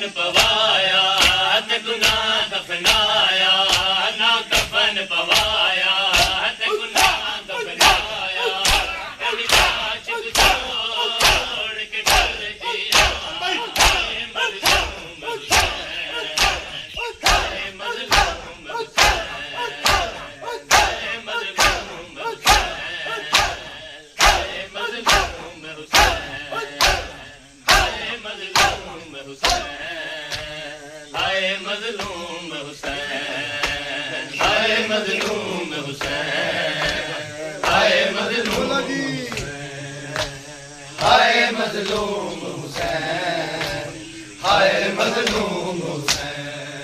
कफन पवाया ते गुनाह दफनाया ना कफन पवाया ते गुनाह दफनाया तेरी लाश को छोड़ के चल दिया मजलूम हुसैन हाय मजलूम हुसैन हाय मजलूम हाय मजलूम हुसैन हाय मजलूम हुसैन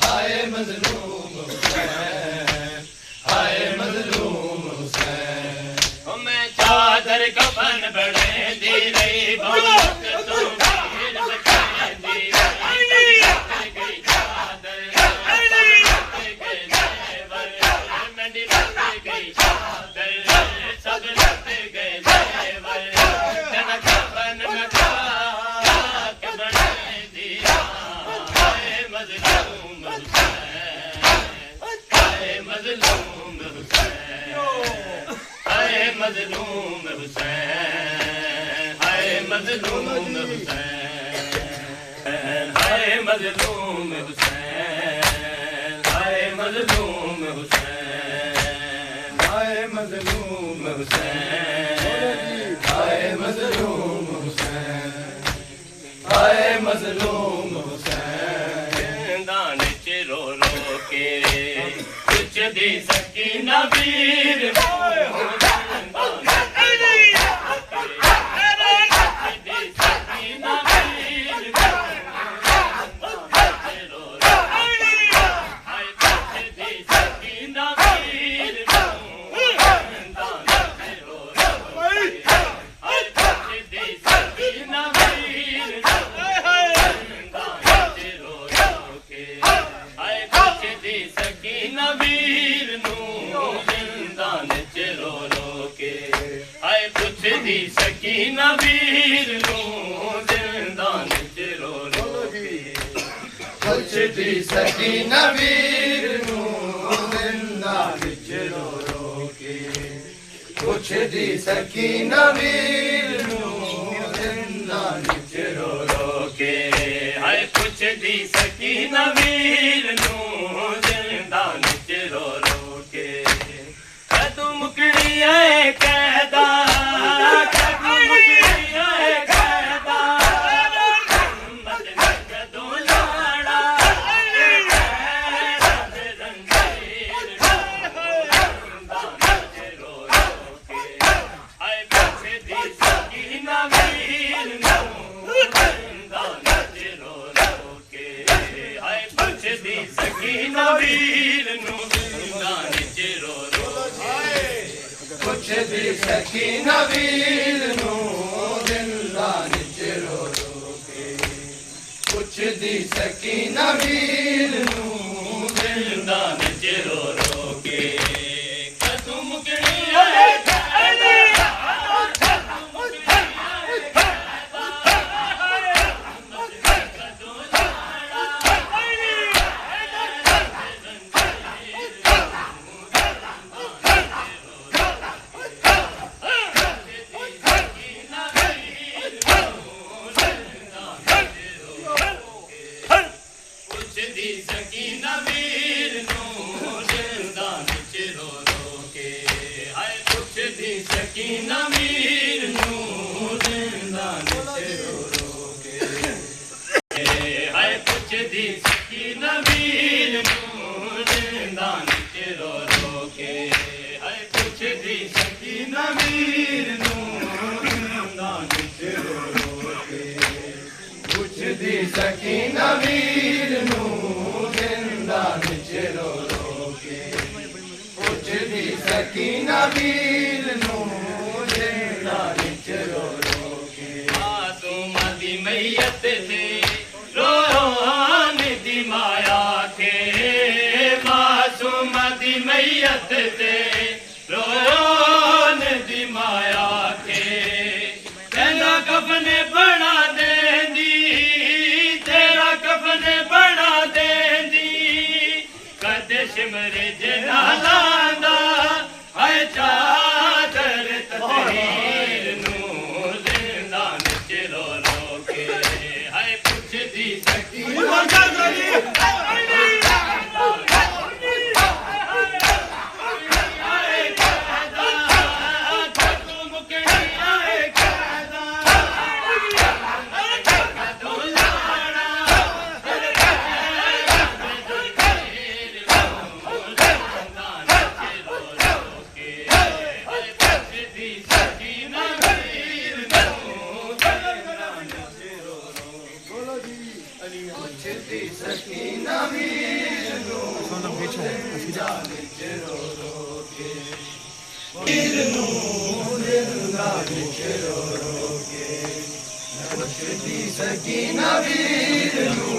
हाय मजलूम हुसैन हाय मजलूम हुसैन ओ मैं चादर कफन बड़े दी रही बहुत तुम मजलूम हुसैन हाय मजलूम हुसैन हाय मजलूम हुसैन हाय मजलूम हुसैन हाय मजलूम हुसैन हाय मजलूम हुसैन हाय मजलूम हुसैन दाने रो रो के कुछ दी सकीना वीर सकीना वीर नू जिंदान च रो रो के कुछ दी सकीना वीर नू जिंदान च रो रो के कुछ दी सकीना वीर नू जिंदान च रो रो के हाय कुछ दी सकीना वीर नू जिंदान च रो रो के कदू मुकड़ी है कहदा सकीना वीर नू जिंदान च रो रो के कुछ दी सकीना वीर नू जिंदान च रो रो के कदम मुकड़ी सकीना वीर नू जिंदान च रो रो के हाय कुछ दी सकीना वीर नू जिंदान च रो रो के हाय कुछ दी सकीना वीर नू जिंदान च रो रो के हाय कुछ दी सकीना वीर नू जिंदान च रो रो के कुछ दी सकीना वीर नू जिंदान च रो रो के कुछ दी सकीना वीर नू जिंदान च रो रो के मासूम दी मैयत ते रोन दी माया के मासूम दी मैयत ते रोन दी माया के कहना कफने बना देंदी ते दी सकीना वीर नू जिंदान च रो रो के वीर नू जिंदान च रो रो के पुछदी सकीना वीर नू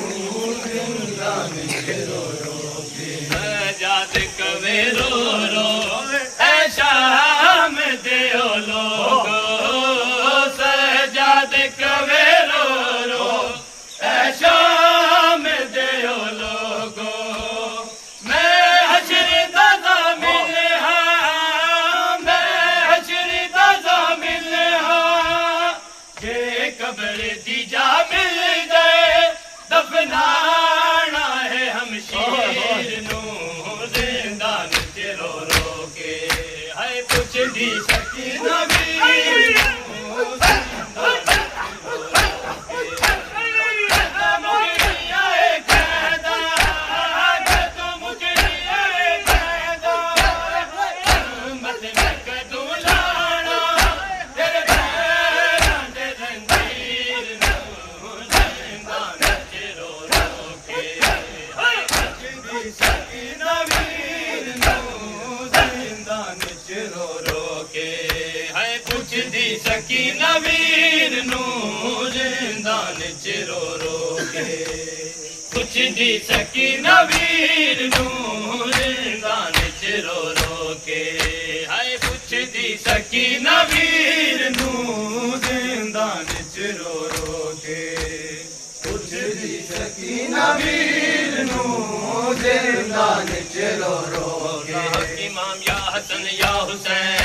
जिंदान च रो रो के सजाद कवे रो रो ऐ शाम देओ लोगो सजाद कवे रो रो ऐ शाम देओ लोगो मैं हशरी दादा मिल हाँ मैं हशरी दादा मिल हाँ जे कब्र दी जा मिल गए दफनाना है हम शीर नू जिंदान च रो रो के हाय पुछदी सकीना वीर नू सकीना वीर नू जिंदान च रो रो के पुछदी सकीना वीर नू जिंदान च रो रो के हाय पुछदी सकीना वीर नू जिंदान च रो रो के पुछदी सकीना वीर नू जिंदान च रो रो के इमाम या हसन या हुसैन